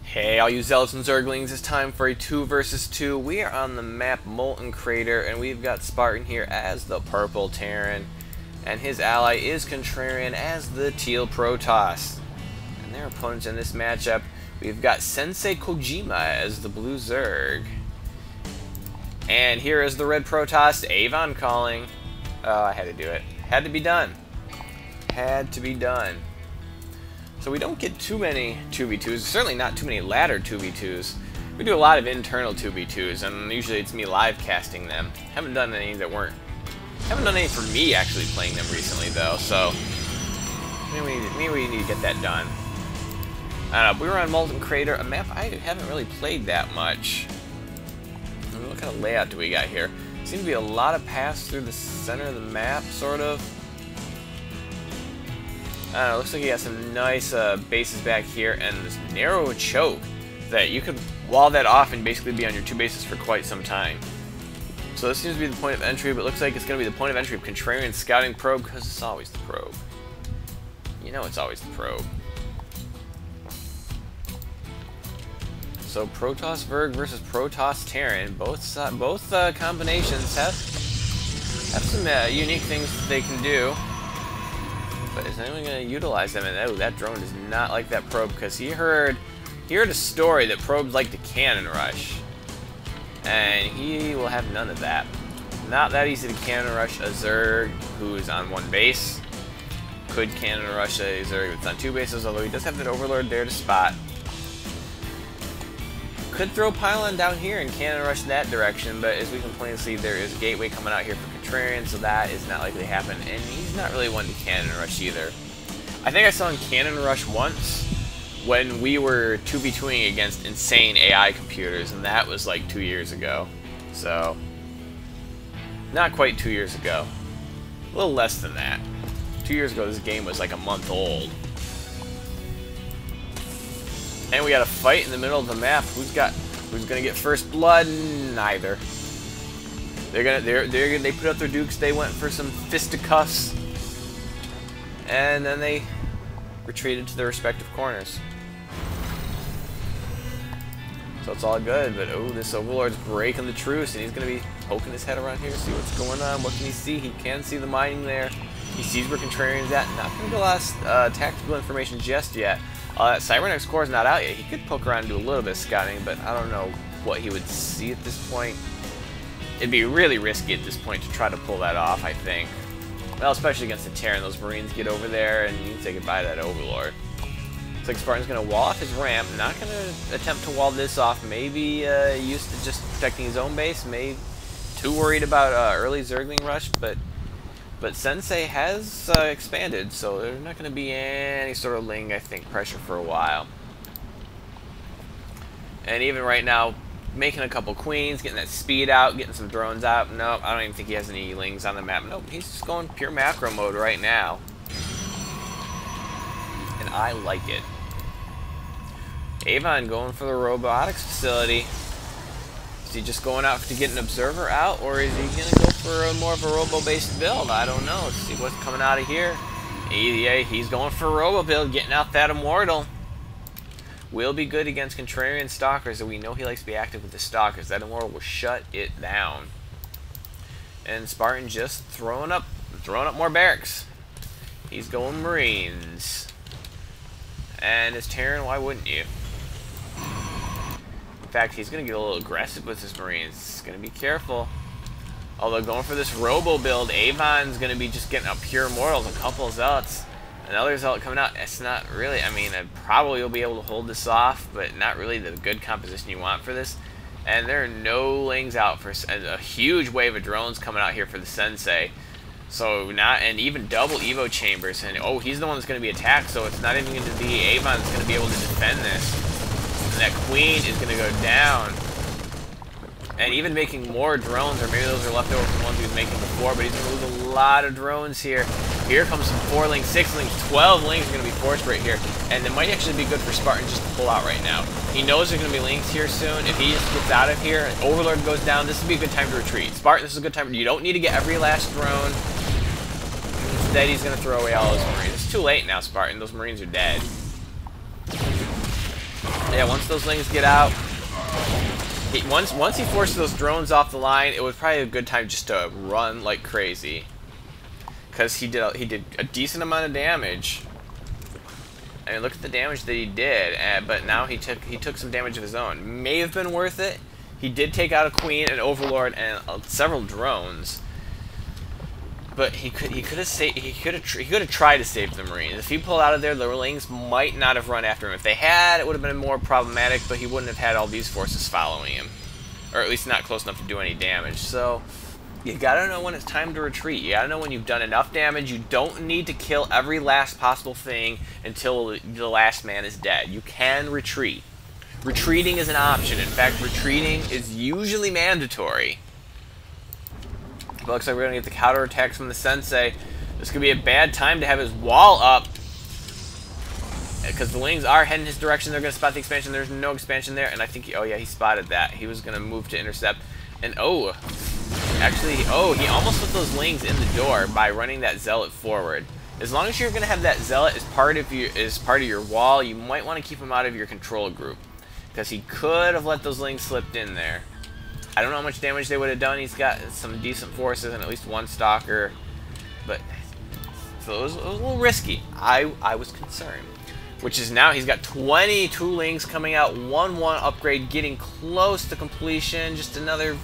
Hey, all you zealots and zerglings, it's time for a 2 versus 2. We are on the map Molten Crater, and we've got Spartan here as the purple Terran, and his ally is Contrarian as the teal Protoss. And their opponents in this matchup, we've got Sensei Kojima as the blue Zerg. And here is the red Protoss, Avon calling. Oh, I had to do it. Had to be done. Had to be done. So we don't get too many 2v2s, certainly not too many ladder 2v2s. We do a lot of internal 2v2s, and usually it's me live casting them. Haven't done any that weren't... Haven't done any for me actually playing them recently though, so... Maybe we need to get that done. I don't know, we were on Molten Crater, a map I haven't really played that much. What kind of layout do we got here? Seems to be a lot of paths through the center of the map, sort of. I don't know, looks like you got some nice bases back here, and this narrow choke that you could wall that off and basically be on your two bases for quite some time. So this seems to be the point of entry, but it looks like it's going to be the point of entry of Contrarian Scouting Probe, because it's always the probe. You know it's always the probe. So Protoss Verg versus Protoss Terran, both combinations have some unique things that they can do. But is anyone going to utilize them? And oh, that drone does not like that probe because he heard a story that probes like to cannon rush, and he will have none of that. Not that easy to cannon rush a Zerg who's on one base. Could cannon rush a Zerg that's on two bases, although he does have that Overlord there to spot. Could throw Pylon down here and cannon rush that direction, but as we can plainly see, there is a gateway coming out here for Contrarian, so that is not likely to happen, and he's not really one to cannon rush either. I think I saw him cannon rush once when we were 2v2ing against insane AI computers, and that was like 2 years ago. So, not quite 2 years ago. A little less than that. 2 years ago, this game was like a month old. And we got a fight in the middle of the map. Who's gonna get first blood? Neither. They put up their dukes. They went for some fisticuffs, and then they retreated to their respective corners. So it's all good. But oh, this Overlord's breaking the truce, and he's gonna be poking his head around here to see what's going on. What can he see? He can see the mining there. He sees where Contrarian's at. Not gonna get a lot of tactical information just yet. Cybernetic's core is not out yet. He could poke around and do a little bit of scouting, but I don't know what he would see at this point. It'd be really risky at this point to try to pull that off, I think. Well, especially against the Terran. Those Marines get over there, and you can say goodbye to that Overlord. Looks like Spartan's going to wall off his ramp. Not going to attempt to wall this off. Maybe used to just protecting his own base. Maybe too worried about early Zergling rush, but Sensei has expanded, so there's not going to be any sort of Ling, I think, pressure for a while. And even right now, making a couple queens, getting that speed out, getting some drones out. Nope, I don't even think he has any Lings on the map. Nope, he's just going pure macro mode right now. And I like it. Avon going for the robotics facility. Is he just going out to get an observer out, or is he going to go for more of a robo-based build? I don't know. Let's see what's coming out of here. Yeah, he's going for a robo build, getting out that Immortal. Will be good against Contrarian Stalkers, and we know he likes to be active with the Stalkers. That Immortal will shut it down. And Spartan just throwing up more barracks. He's going Marines. And as Terran, why wouldn't you? In fact, he's going to get a little aggressive with his Marines. He's going to be careful. Although going for this robo build, Avon's going to be just getting up pure Immortals, a couple of Zealots. Another Zealot coming out. It's not really, I mean, I probably will be able to hold this off, but not really the good composition you want for this. And there are no Lings out for a huge wave of drones coming out here for the Sensei. So and even double Evo chambers. And oh, he's the one that's going to be attacked, so it's not even going to be Avon that's going to be able to defend this. And that Queen is going to go down. And even making more drones, or maybe those are left over from the ones he was making before, but he's going to lose a lot of drones here. Here comes some 4 Lings, 6 Lings, 12 Lings are going to be forced right here. And it might actually be good for Spartan just to pull out right now. He knows there's going to be Lings here soon. If he just gets out of here and Overlord goes down, this would be a good time to retreat. Spartan, this is a good time. You don't need to get every last drone. Instead, he's going to throw away all those Marines. It's too late now, Spartan. Those Marines are dead. Yeah, once those Lings get out, once he forces those drones off the line, it was probably a good time just to run like crazy, because he did a decent amount of damage. I mean, look at the damage that he did, but now he took some damage of his own. May have been worth it. He did take out a queen, an overlord, and several drones. But he could have tried to save the Marines. If he pulled out of there, the Lings might not have run after him. If they had, it would have been more problematic. But he wouldn't have had all these forces following him, or at least not close enough to do any damage. So you gotta know when it's time to retreat. You gotta know when you've done enough damage. You don't need to kill every last possible thing until the last man is dead. You can retreat. Retreating is an option. In fact, retreating is usually mandatory. But looks like we're gonna get the counterattacks from the Sensei. This could be a bad time to have his wall up, because the Lings are heading his direction. They're gonna spot the expansion. There's no expansion there, and I think oh yeah, he spotted that. He was gonna move to intercept, and actually, he almost put those Lings in the door by running that Zealot forward. As long as you're going to have that Zealot as part of your wall, you might want to keep him out of your control group, because he could have let those Lings slip in there. I don't know how much damage they would have done. He's got some decent forces and at least one Stalker, but so it was a little risky. I was concerned. Which is now he's got 22 Lings coming out, 1-1 upgrade, getting close to completion. Just another,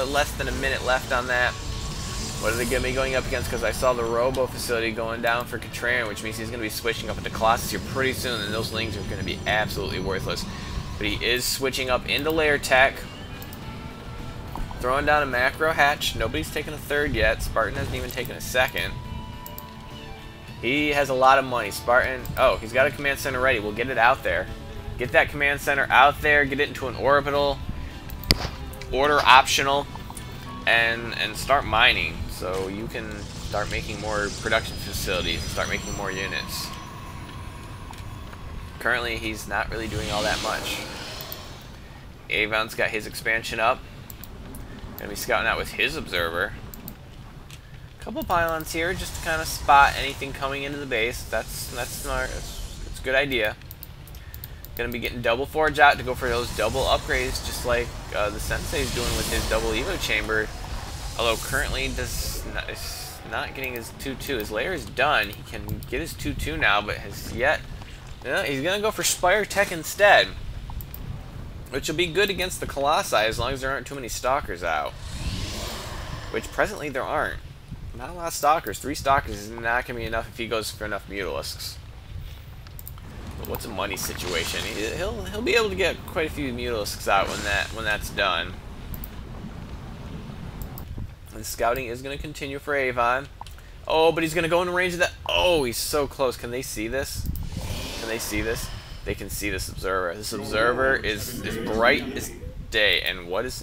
less than a minute left on that. What are they going to be going up against? Because I saw the Robo facility going down for Contrarian, which means he's going to be switching up into Colossus here pretty soon, and those Lings are going to be absolutely worthless. But he is switching up into Lair Tech, throwing down a macro hatch. Nobody's taken a third yet. Spartan hasn't even taken a second. He has a lot of money. Spartan, he's got a command center ready. We'll get it out there. Get that command center out there, get it into an orbital, order optional, and start mining. So you can start making more production facilities and start making more units. Currently, he's not really doing all that much. Avon's got his expansion up. Gonna be scouting out with his observer. Couple pylons here just to kind of spot anything coming into the base. That's smart. It's a good idea. Gonna be getting double forge out to go for those double upgrades, just like the Sensei's doing with his double Evo chamber. Although currently is not getting his 2-2. His layer is done. He can get his 2-2 now, but has yet. He's gonna go for Spire Tech instead, which will be good against the Colossi as long as there aren't too many Stalkers out. Which presently there aren't. Not a lot of Stalkers. 3 Stalkers is not going to be enough if he goes for enough Mutalisks. But what's a money situation? He'll be able to get quite a few Mutalisks out when that's done. And scouting is going to continue for Avon. Oh, but he's going to go in range of that. Oh, he's so close. Can they see this? Can they see this? They can see this observer. This observer is bright as day. And what's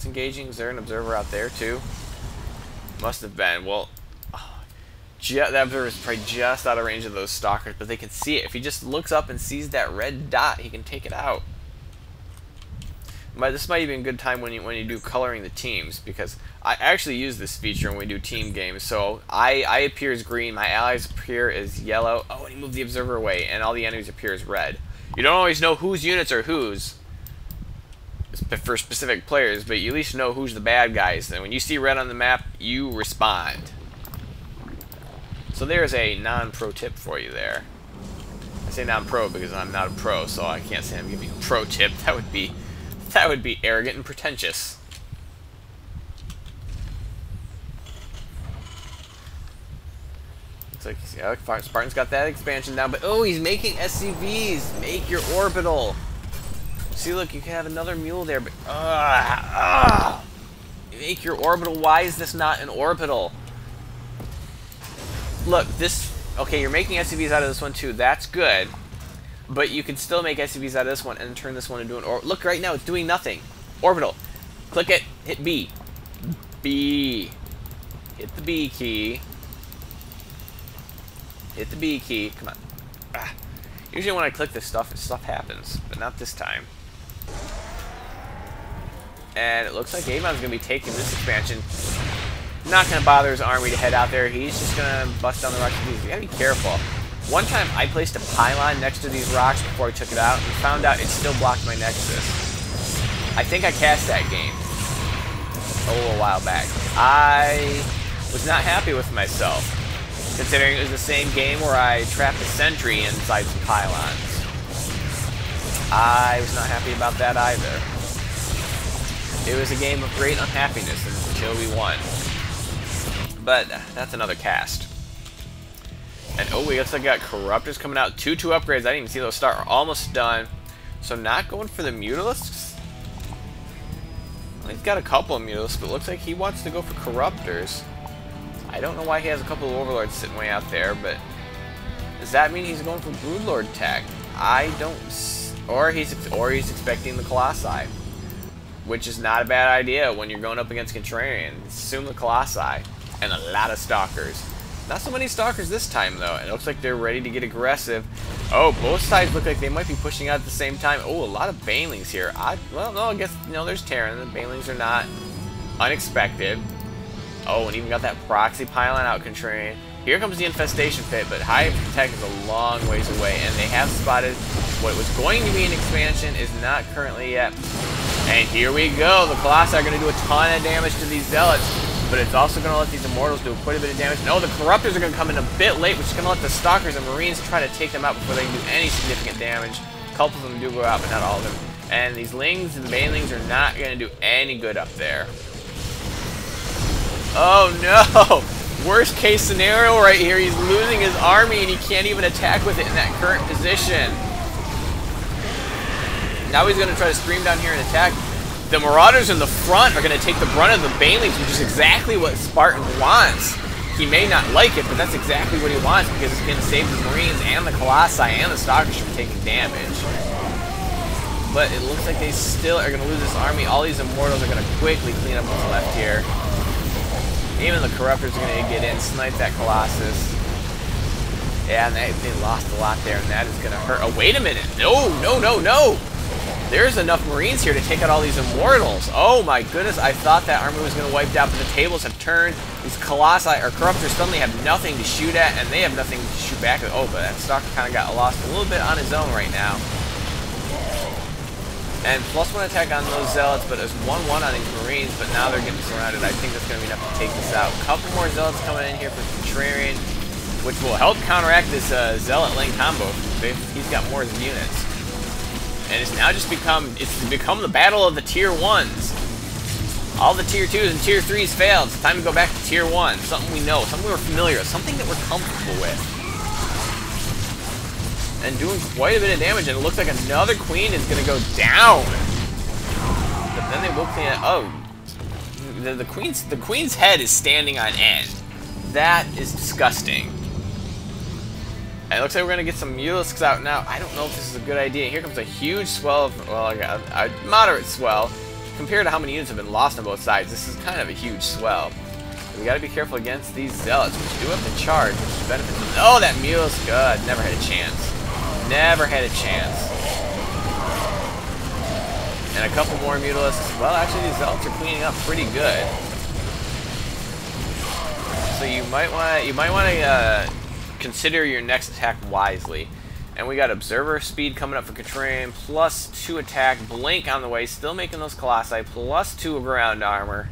engaging? Is there an observer out there too? Must have been. Well, that observer is probably just out of range of those Stalkers, but they can see it. If he just looks up and sees that red dot, he can take it out. But this might even be a good time when you do coloring the teams, because I actually use this feature when we do team games. So I appear as green, my allies appear as yellow. Oh, and he moved the observer away, and all the enemies appear as red. You don't always know whose units are whose for specific players, but you at least know who's the bad guys. And when you see red on the map, you respond. So there's a non-pro tip for you there. I say non-pro because I'm not a pro, so I can't say I'm giving you a pro tip. That would be arrogant and pretentious. Looks like Spartan's got that expansion down, but oh, he's making SCVs. Make your orbital. See, look, you can have another mule there, but make your orbital. Why is this not an orbital? Look, okay, you're making SCVs out of this one too. That's good, but you can still make SCVs out of this one and turn this one into an orbital. Look, right now it's doing nothing. Orbital. Click it. Hit B. B. Hit the B key. Hit the B key. Come on. Usually when I click this stuff happens, but not this time. And it looks like Avon's going to be taking this expansion. Not going to bother his army to head out there. He's just going to bust down the Russian. You got to be careful. One time I placed a pylon next to these rocks before I took it out and found out it still blocked my Nexus. I think I cast that game a little while back. I was not happy with myself, considering it was the same game where I trapped a sentry inside some pylons. I was not happy about that either. It was a game of great unhappiness until we won. But that's another cast. And oh, we looks like we got Corruptors coming out. 2-2 upgrades. I didn't even see those start. We're almost done. So not going for the Mutalisks. Well, he's got a couple of Mutalisks, but it looks like he wants to go for Corruptors. I don't know why he has a couple of Overlords sitting way out there, but does that mean he's going for Broodlord tech? I don't. Or he's expecting the Colossi, which is not a bad idea when you're going up against Contrarian. Assume the Colossi and a lot of Stalkers. Not so many Stalkers this time, though. It looks like they're ready to get aggressive. Oh, both sides look like they might be pushing out at the same time. Oh, a lot of Banelings here. Well, no, I guess, you know, there's Terran. The Banelings are not unexpected. Oh, and even got that proxy pylon out, Contrarian. Here comes the Infestation Pit, but High Tech is a long ways away, and they have spotted what was going to be an expansion is not currently yet. And here we go. The Colossi are going to do a ton of damage to these Zealots, but it's also going to let these Immortals do quite a bit of damage. No, the Corruptors are going to come in a bit late, which is going to let the Stalkers and Marines try to take them out before they can do any significant damage. A couple of them do go out, but not all of them. And these Lings and Banelings are not going to do any good up there. Oh no! Worst case scenario right here. He's losing his army and he can't even attack with it in that current position. Now he's going to try to stream down here and attack. The Marauders in the front are going to take the brunt of the Banelings, which is exactly what Spartan wants. He may not like it, but that's exactly what he wants because it's going to save the Marines and the Colossi and the Stalkers from taking damage. But it looks like they still are going to lose this army. All these Immortals are going to quickly clean up what's left here. Even the Corruptors are going to get in, snipe that Colossus. Yeah, and they lost a lot there, and that is going to hurt. Oh, wait a minute. No, no, no, no. There's enough Marines here to take out all these Immortals. Oh my goodness, I thought that army was going to wipe out, but the tables have turned. These Colossi, or Corruptors, suddenly have nothing to shoot at, and they have nothing to shoot back at. Oh, but that Stalker kind of got lost a little bit on his own right now. And +1 attack on those Zealots, but there's 1-1 on these Marines, but now they're getting surrounded. I think that's going to be enough to take this out. A couple more Zealots coming in here for Contrarian, which will help counteract this Zealot lane combo. He's got more units. And it's now just become the battle of the tier 1s. All the tier 2s and tier 3s failed. It's time to go back to tier 1. Something we know, something we're familiar with, something that we're comfortable with. And doing quite a bit of damage, and it looks like another Queen is going to go down. But then they will clean it. Oh, the Queen's head is standing on end. That is disgusting. And it looks like we're going to get some Mutalisks out now. I don't know if this is a good idea. Here comes a huge swell of, well, a moderate swell. Compared to how many units have been lost on both sides, this is kind of a huge swell. We got to be careful against these Zealots, which do have to charge, which benefits them. Oh, that Mutalisk, good. Never had a chance. Never had a chance. And a couple more Mutalisks. Well, actually, these Zealots are cleaning up pretty good. So you might want to consider your next attack wisely. And we got Observer Speed coming up for Contrarian, +2 attack, Blink on the way, still making those Colossi, +2 ground armor.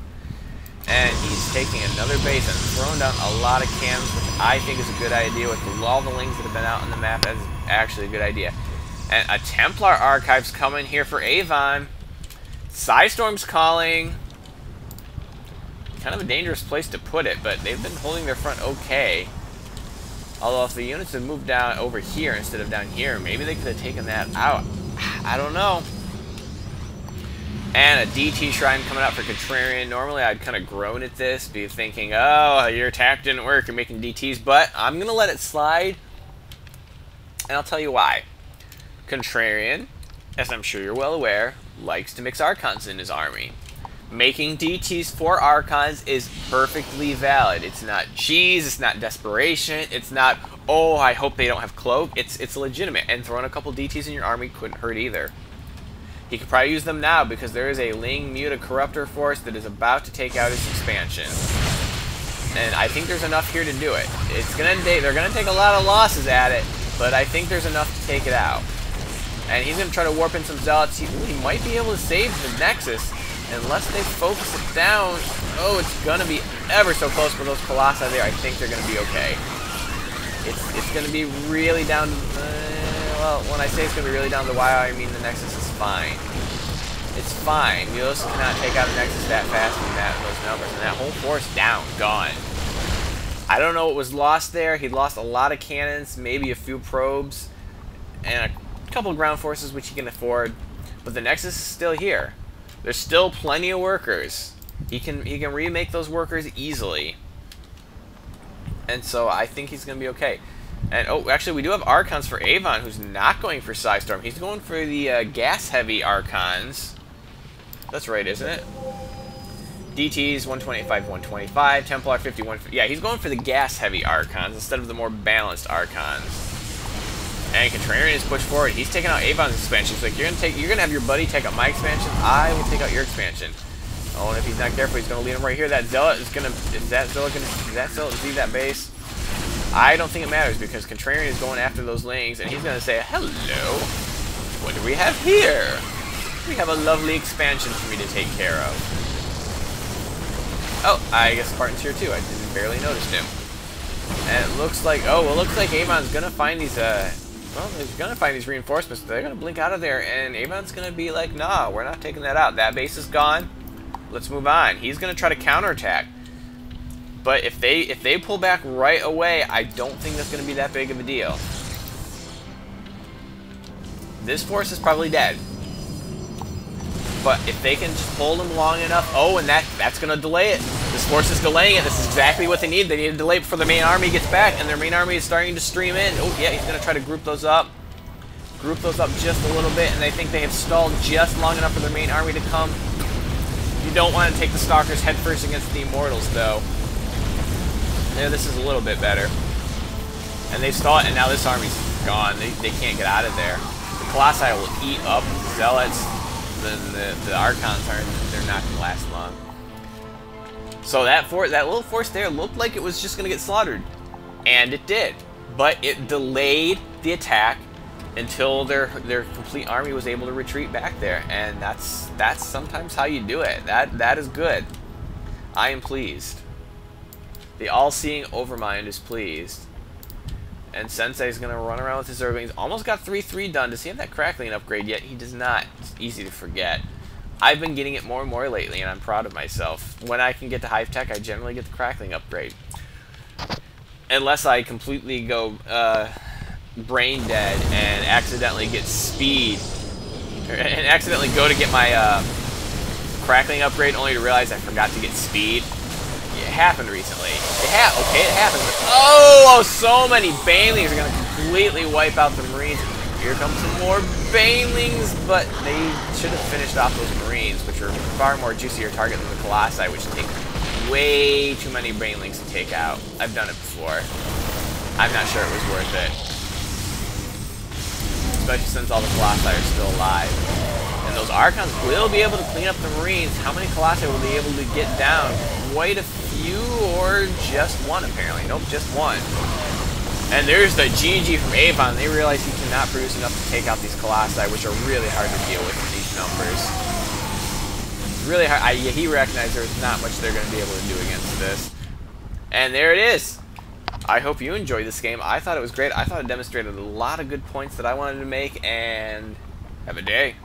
And he's taking another base and throwing down a lot of cannons, which I think is a good idea with all the Lings that have been out on the map. That is actually a good idea. And a Templar Archives coming here for Avon. Psystorm's calling. Kind of a dangerous place to put it, but they've been holding their front okay. Although if the units had moved down over here instead of down here, maybe they could have taken that out. I don't know. And a DT Shrine coming out for Contrarian. Normally I'd kind of groan at this, be thinking, oh, your attack didn't work, you're making DTs, but I'm going to let it slide. And I'll tell you why. Contrarian, as I'm sure you're well aware, likes to mix Archons in his army. Making DTs for Archons is perfectly valid. It's not cheese, it's not desperation, it's not, oh, I hope they don't have Cloak. It's legitimate, and throwing a couple DTs in your army couldn't hurt either. He could probably use them now because there is a Ling Muta Corruptor force that is about to take out his expansion. And I think there's enough here to do it. They're gonna take a lot of losses at it, but I think there's enough to take it out. And he's gonna try to warp in some zealots. He might be able to save the Nexus unless they focus it down. Oh, it's gonna be ever so close for those Colossi there. I think they're gonna be okay. It's gonna be really down. Well, when I say it's gonna be really down to the wire, I mean the Nexus is fine. It's fine. You also cannot take out a Nexus that fast in those numbers. And that whole force down, gone. I don't know what was lost there. He lost a lot of cannons, maybe a few probes, and a couple of ground forces, which he can afford. But the Nexus is still here. There's still plenty of workers. He can remake those workers easily. And so I think he's going to be okay. And, oh, actually, we do have Archons for Avon, who's not going for Psystorm. He's going for the gas-heavy Archons. That's right, isn't it? DT's 125, 125, Templar 51. Yeah, he's going for the gas-heavy Archons instead of the more balanced Archons. And Contrarian is pushed forward. He's taking out Avon's expansion. He's like, you're gonna have your buddy take out my expansion. I will take out your expansion. Oh, and if he's not careful, he's gonna lead him right here. That Zealot is gonna. Is that Zealot leave that base? I don't think it matters because Contrarian is going after those lings, and he's gonna say, "Hello, what do we have here? We have a lovely expansion for me to take care of." Oh, I guess Spartan's here too. I didn't barely notice him. And it looks like, oh, well, it looks like Avon's gonna find these, well, he's gonna find these reinforcements. They're gonna blink out of there, and Avon's gonna be like, nah, we're not taking that out. That base is gone. Let's move on. He's gonna try to counterattack. But if they pull back right away, I don't think that's gonna be that big of a deal. This force is probably dead. But if they can just hold him long enough, oh, and that's going to delay it. This force is delaying it. This is exactly what they need. They need to delay before the main army gets back, and their main army is starting to stream in. Oh, yeah, he's going to try to group those up. Group those up just a little bit, and they think they have stalled just long enough for their main army to come. You don't want to take the Stalkers headfirst against the Immortals, though. Yeah, this is a little bit better. And they've stalled, and now this army's gone. They can't get out of there. The Colossi will eat up the Zealots. The Archons they're not going to last long. So that little force there looked like it was just going to get slaughtered. And it did. But it delayed the attack until their complete army was able to retreat back there. And that's sometimes how you do it. That is good. I am pleased. The all-seeing Overmind is pleased. And Sensei's going to run around with his Zerglings. Almost got 3-3 done. Does he have that Crackling upgrade yet? He does not. It's easy to forget. I've been getting it more and more lately, and I'm proud of myself. When I can get to Hive Tech, I generally get the Crackling upgrade. Unless I completely go brain dead and accidentally get speed. And accidentally go to get my Crackling upgrade only to realize I forgot to get speed. It happened recently. Okay, it happened. Oh, so many Banelings are going to completely wipe out the Marines. Here comes some more Banelings, but they should have finished off those Marines, which are far more juicier target than the Colossi, which take way too many Banelings to take out. I've done it before. I'm not sure it was worth it. Especially since all the Colossi are still alive. And those Archons will be able to clean up the Marines. How many Colossi will be able to get down? Quite a few, or just one, apparently. Nope, just one. And there's the GG from Avon. They realize he cannot produce enough to take out these Colossi, which are really hard to deal with in these numbers. Really hard. He recognized there's not much they're going to be able to do against this. And there it is. I hope you enjoyed this game. I thought it was great. I thought it demonstrated a lot of good points that I wanted to make, and have a day.